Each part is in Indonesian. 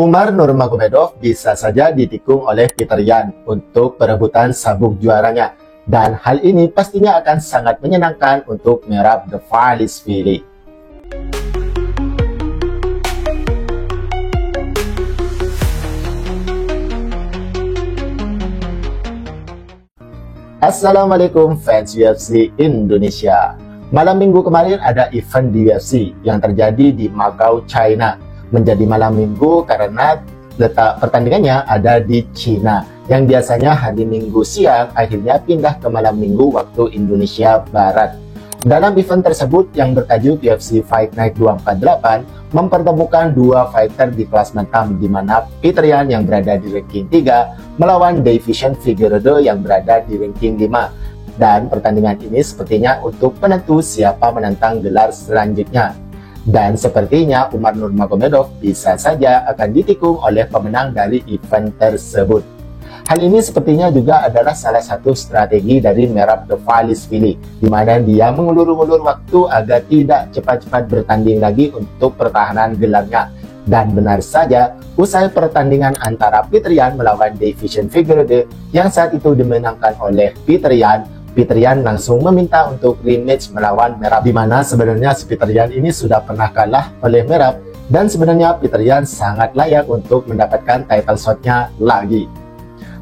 Umar Nurmagomedov bisa saja ditikung oleh Petr Yan untuk perebutan sabuk juaranya, dan hal ini pastinya akan sangat menyenangkan untuk Merab Dvalishvili. Assalamualaikum fans UFC Indonesia. Malam minggu kemarin ada event di UFC yang terjadi di Macau, China. Menjadi malam minggu karena letak pertandingannya ada di China, yang biasanya hari Minggu siang akhirnya pindah ke malam minggu waktu Indonesia Barat. Dalam event tersebut yang bertajuk UFC Fight Night 248 mempertemukan dua fighter di kelas bantam, di mana Petr Yan yang berada di ranking 3 melawan Deivison Figueiredo yang berada di ranking 5. Dan pertandingan ini sepertinya untuk penentu siapa menantang gelar selanjutnya. Dan sepertinya Umar Nurmagomedov bisa saja akan ditikung oleh pemenang dari event tersebut. Hal ini sepertinya juga adalah salah satu strategi dari Merab Dvalishvili, di mana dia mengulur-ulur waktu agar tidak cepat-cepat bertanding lagi untuk pertahanan gelarnya. Dan benar saja, usai pertandingan antara Petr Yan melawan Deivison Figueiredo yang saat itu dimenangkan oleh Petr Yan langsung meminta untuk rematch melawan Merab, di mana sebenarnya si Petr Yan ini sudah pernah kalah oleh Merab, dan sebenarnya Petr Yan sangat layak untuk mendapatkan title shot-nya lagi.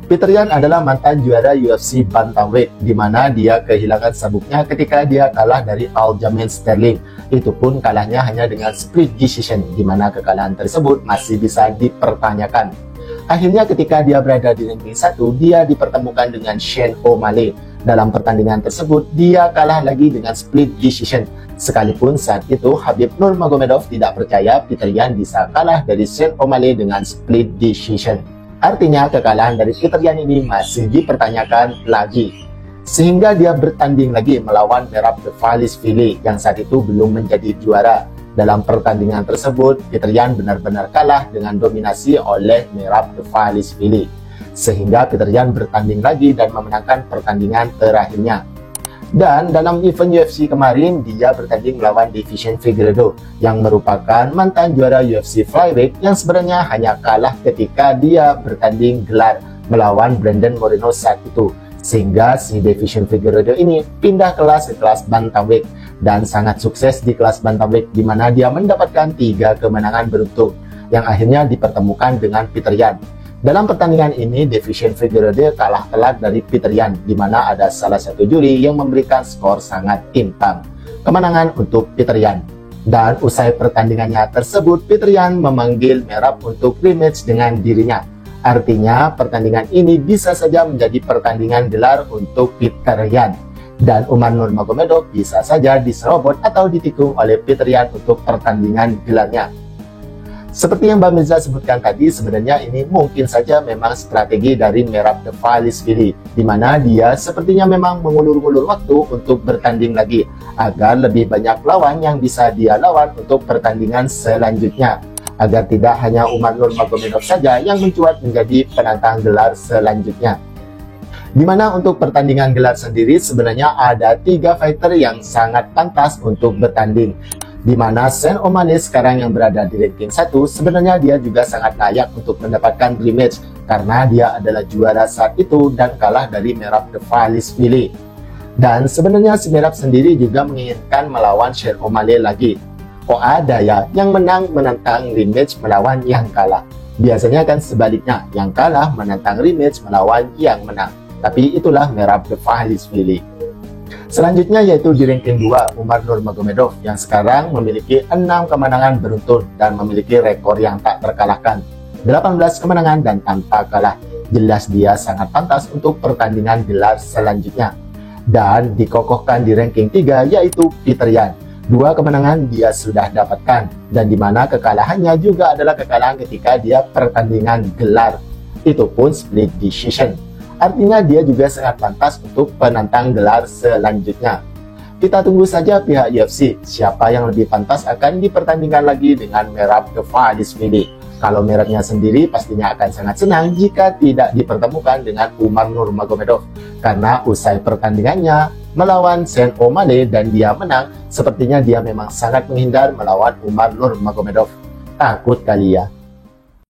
Petr Yan adalah mantan juara UFC Bantamweight, di mana dia kehilangan sabuknya ketika dia kalah dari Aljamain Sterling. Itu pun kalahnya hanya dengan split decision, di mana kekalahan tersebut masih bisa dipertanyakan. Akhirnya ketika dia berada di ranking 1, dia dipertemukan dengan Sean O'Malley. Dalam pertandingan tersebut, dia kalah lagi dengan split decision. Sekalipun saat itu Habib Nurmagomedov tidak percaya Petr Yan bisa kalah dari Sean O'Malley dengan split decision. Artinya kekalahan dari Petr Yan ini masih dipertanyakan lagi. Sehingga dia bertanding lagi melawan Merab Dvalishvili yang saat itu belum menjadi juara. Dalam pertandingan tersebut, Petr Yan benar-benar kalah dengan dominasi oleh Merab Dvalishvili. Sehingga Petr Yan bertanding lagi dan memenangkan pertandingan terakhirnya. Dan dalam event UFC kemarin, dia bertanding melawan Deivison Figueiredo yang merupakan mantan juara UFC Flyweight yang sebenarnya hanya kalah ketika dia bertanding gelar melawan Brandon Moreno saat itu. Sehingga si Deivison Figueiredo ini pindah kelas ke kelas Bantamweight dan sangat sukses di kelas Bantamweight, di mana dia mendapatkan 3 kemenangan beruntun yang akhirnya dipertemukan dengan Petr Yan. Dalam pertandingan ini, Deivison Figueiredo kalah telak dari Petr Yan, di mana ada salah satu juri yang memberikan skor sangat timpang. Kemenangan untuk Petr Yan. Dan usai pertandingannya tersebut, Petr Yan memanggil Merab untuk rematch dengan dirinya. Artinya, pertandingan ini bisa saja menjadi pertandingan gelar untuk Petr Yan. Dan Umar Nurmagomedov bisa saja diserobot atau ditikung oleh Petr Yan untuk pertandingan gelarnya. Seperti yang Mbak Mirza sebutkan tadi, sebenarnya ini mungkin saja memang strategi dari Merab Dvalishvili, di mana dia sepertinya memang mengulur-ulur waktu untuk bertanding lagi, agar lebih banyak lawan yang bisa dia lawan untuk pertandingan selanjutnya, agar tidak hanya Umar Nurmagomedov saja yang mencuat menjadi penantang gelar selanjutnya. Di mana untuk pertandingan gelar sendiri sebenarnya ada 3 fighter yang sangat pantas untuk bertanding. Di mana Sean O'Malley sekarang yang berada di ranking 1, sebenarnya dia juga sangat layak untuk mendapatkan rematch karena dia adalah juara saat itu dan kalah dari Merab Dvalishvili. Dan sebenarnya si Merab sendiri juga menginginkan melawan Sean O'Malley lagi. Kok ada ya yang menang menantang rematch melawan yang kalah? Biasanya kan sebaliknya, yang kalah menantang rematch melawan yang menang. Tapi itulah Merab Dvalishvili. Selanjutnya yaitu di ranking 2, Umar Nurmagomedov yang sekarang memiliki 6 kemenangan beruntun dan memiliki rekor yang tak terkalahkan, 18 kemenangan dan tanpa kalah. Jelas dia sangat pantas untuk pertandingan gelar selanjutnya. Dan dikokohkan di ranking 3 yaitu Petr Yan. 2 kemenangan dia sudah dapatkan, dan dimana kekalahannya juga adalah kekalahan ketika dia pertandingan gelar. Itu pun split decision. Artinya dia juga sangat pantas untuk penantang gelar selanjutnya. Kita tunggu saja pihak UFC, siapa yang lebih pantas akan dipertandingkan lagi dengan Merab Dvalishvili. Kalau Merabnya sendiri pastinya akan sangat senang jika tidak dipertemukan dengan Umar Nurmagomedov. Karena usai pertandingannya melawan Sean O'Malley dan dia menang, sepertinya dia memang sangat menghindar melawan Umar Nurmagomedov. Takut kali ya.